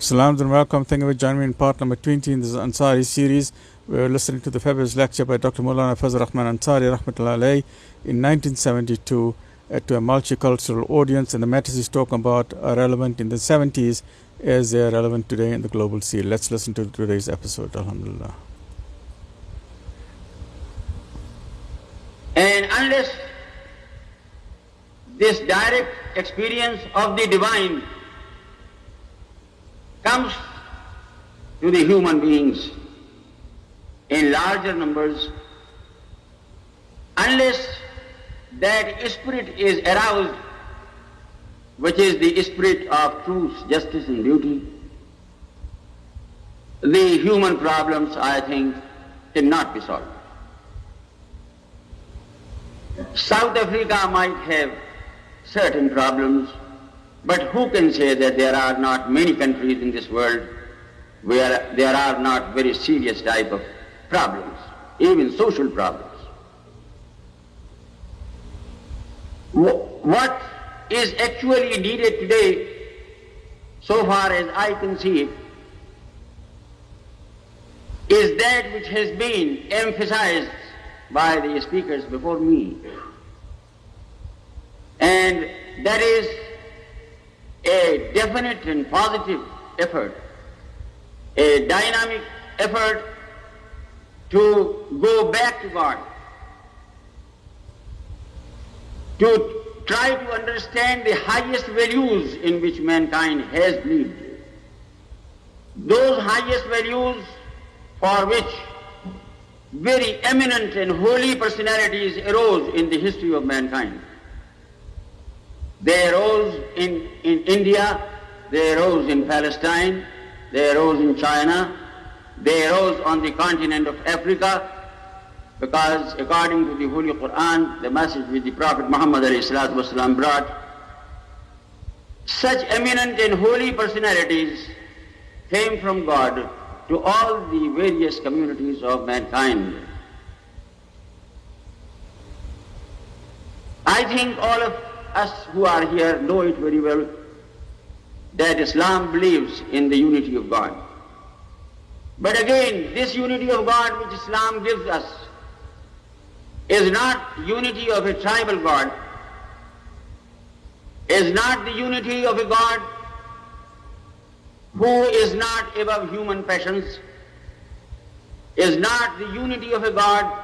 Salam and welcome. Thank you for joining me in part number 20 in this Ansari series. We're listening to the fabulous lecture by Dr. Maulana Fazl Rahman Ansari Rahmatullah Alayhi in 1972 to a multicultural audience, and the matters he's talking about are relevant in the 70s as they are relevant today in the global scene. Let's listen to today's episode. Alhamdulillah. And unless this direct experience of the divine comes to the human beings in larger numbers, unless that spirit is aroused, which is the spirit of truth, justice and duty, the human problems, I think, cannot be solved. South Africa might have certain problems, but who can say that there are not many countries in this world where there are not very serious type of problems, even social problems? What is actually needed today, so far as I can see it, is that which has been emphasized by the speakers before me, and that is a definite and positive effort, a dynamic effort to go back to God, to try to understand the highest values in which mankind has believed. Those highest values for which very eminent and holy personalities arose in the history of mankind. They arose in India, they arose in Palestine, they arose in China, they arose on the continent of Africa, because according to the Holy Quran, the message which the Prophet Muhammad ﷺ brought, such eminent and holy personalities came from God to all the various communities of mankind. I think all of us who are here know it very well that Islam believes in the unity of God. But again, this unity of God which Islam gives us is not unity of a tribal God, is not the unity of a God who is not above human passions, is not the unity of a God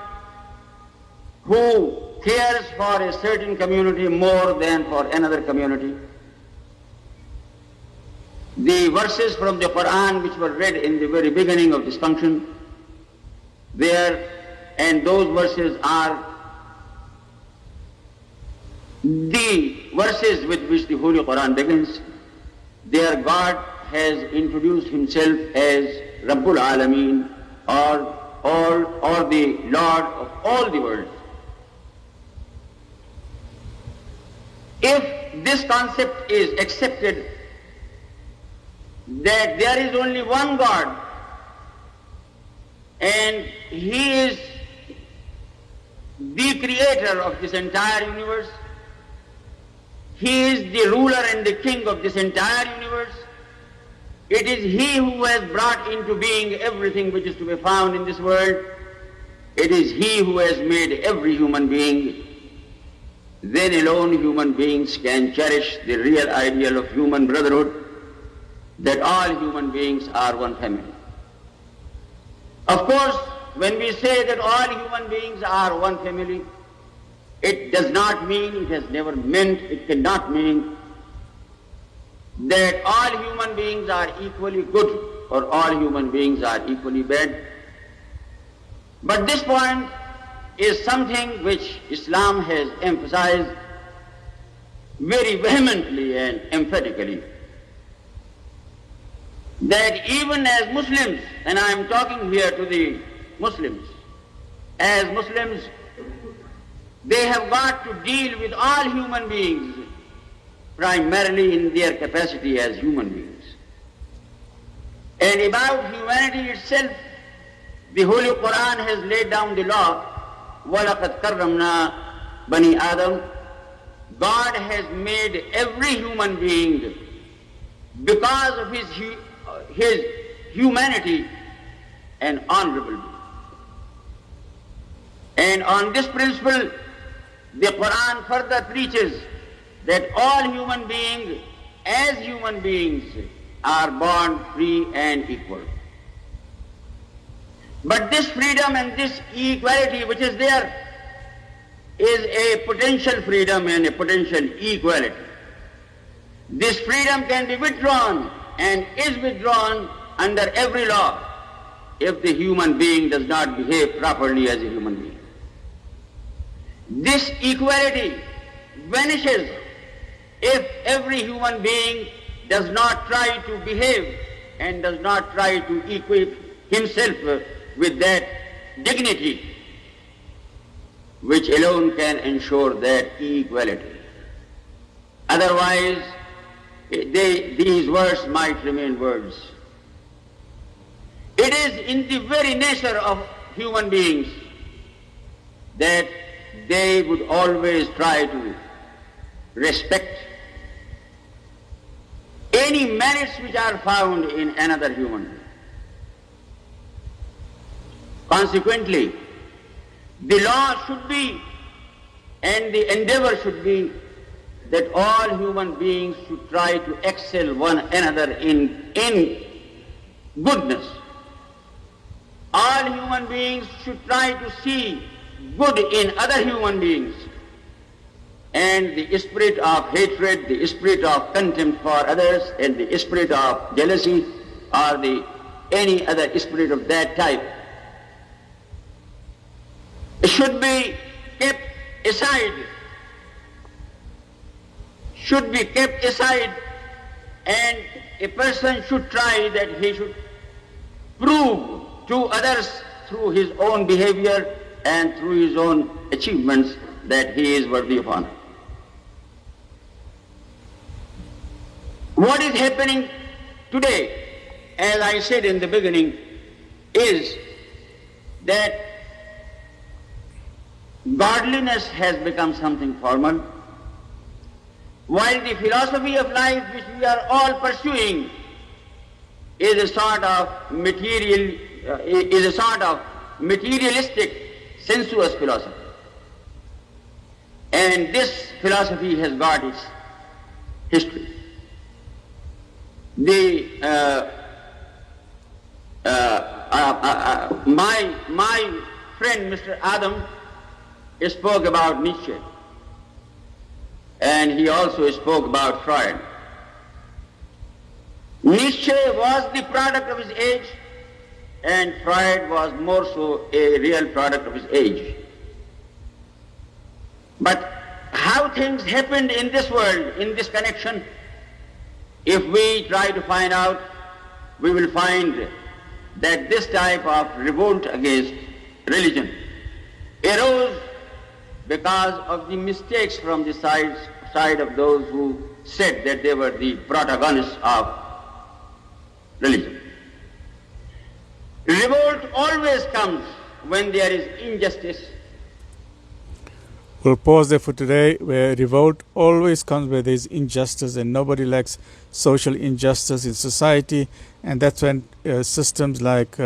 who cares for a certain community more than for another community. The verses from the Quran which were read in the very beginning of this function, there, and those verses are the verses with which the Holy Quran begins. There God has introduced himself as Rabbul Alameen, or the Lord of all the world. If this concept is accepted, that there is only one God and He is the creator of this entire universe, He is the ruler and the king of this entire universe, it is He who has brought into being everything which is to be found in this world, it is He who has made every human being, then alone human beings can cherish the real ideal of human brotherhood, that all human beings are one family. Of course, when we say that all human beings are one family, it does not mean, it has never meant, it cannot mean that all human beings are equally good or all human beings are equally bad. But this point is something which Islam has emphasized very vehemently and emphatically, that even as Muslims, and I am talking here to the Muslims, as Muslims, they have got to deal with all human beings primarily in their capacity as human beings. And about humanity itself, the Holy Quran has laid down the law, وَلَقَدْ كَرَّمْنَا بَنِي آدَمَ. God has made every human being because of his humanity an honorable being. And on this principle, the Quran further preaches that all human beings, as human beings, are born free and equal. But this freedom and this equality which is there is a potential freedom and a potential equality. This freedom can be withdrawn and is withdrawn under every law if the human being does not behave properly as a human being. This equality vanishes if every human being does not try to behave and does not try to equip himself with that dignity which alone can ensure that equality. Otherwise, these words might remain words. It is in the very nature of human beings that they would always try to respect any merits which are found in another human being. Consequently, the law should be and the endeavor should be that all human beings should try to excel one another in goodness. All human beings should try to see good in other human beings, and the spirit of hatred, the spirit of contempt for others, and the spirit of jealousy or any other spirit of that type should be kept aside, and a person should try that he should prove to others through his own behavior and through his own achievements that he is worthy of honor. What is happening today, as I said in the beginning, is that godliness has become something formal, while the philosophy of life which we are all pursuing is a sort of materialistic, sensuous philosophy. And this philosophy has got its history. My friend Mr. Adam spoke about Nietzsche, and he also spoke about Freud. Nietzsche was the product of his age, and Freud was more so a real product of his age. But how things happened in this world, in this connection, if we try to find out, we will find that this type of revolt against religion arose because of the mistakes from the side of those who said that they were the protagonists of religion. Revolt always comes when there is injustice. We'll pause there for today, where revolt always comes where there is injustice, and nobody likes social injustice in society. And that's when systems like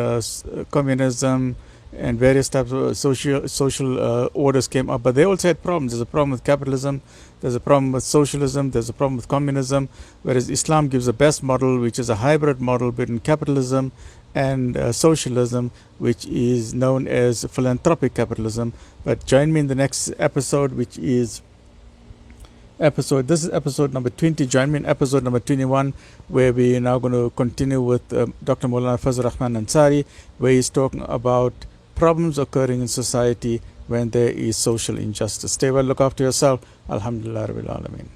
communism and various types of social orders came up. But they also had problems. There's a problem with capitalism, there's a problem with socialism, there's a problem with communism, whereas Islam gives the best model, which is a hybrid model between capitalism and socialism, which is known as philanthropic capitalism. But join me in the next episode, which is this is episode number 20. Join me in episode number 21, where we are now going to continue with Dr. Maulana Fazl Rahman Ansari, where he's talking about problems occurring in society when there is social injustice. Stay well, look after yourself. Alhamdulillah Rabbil Alameen.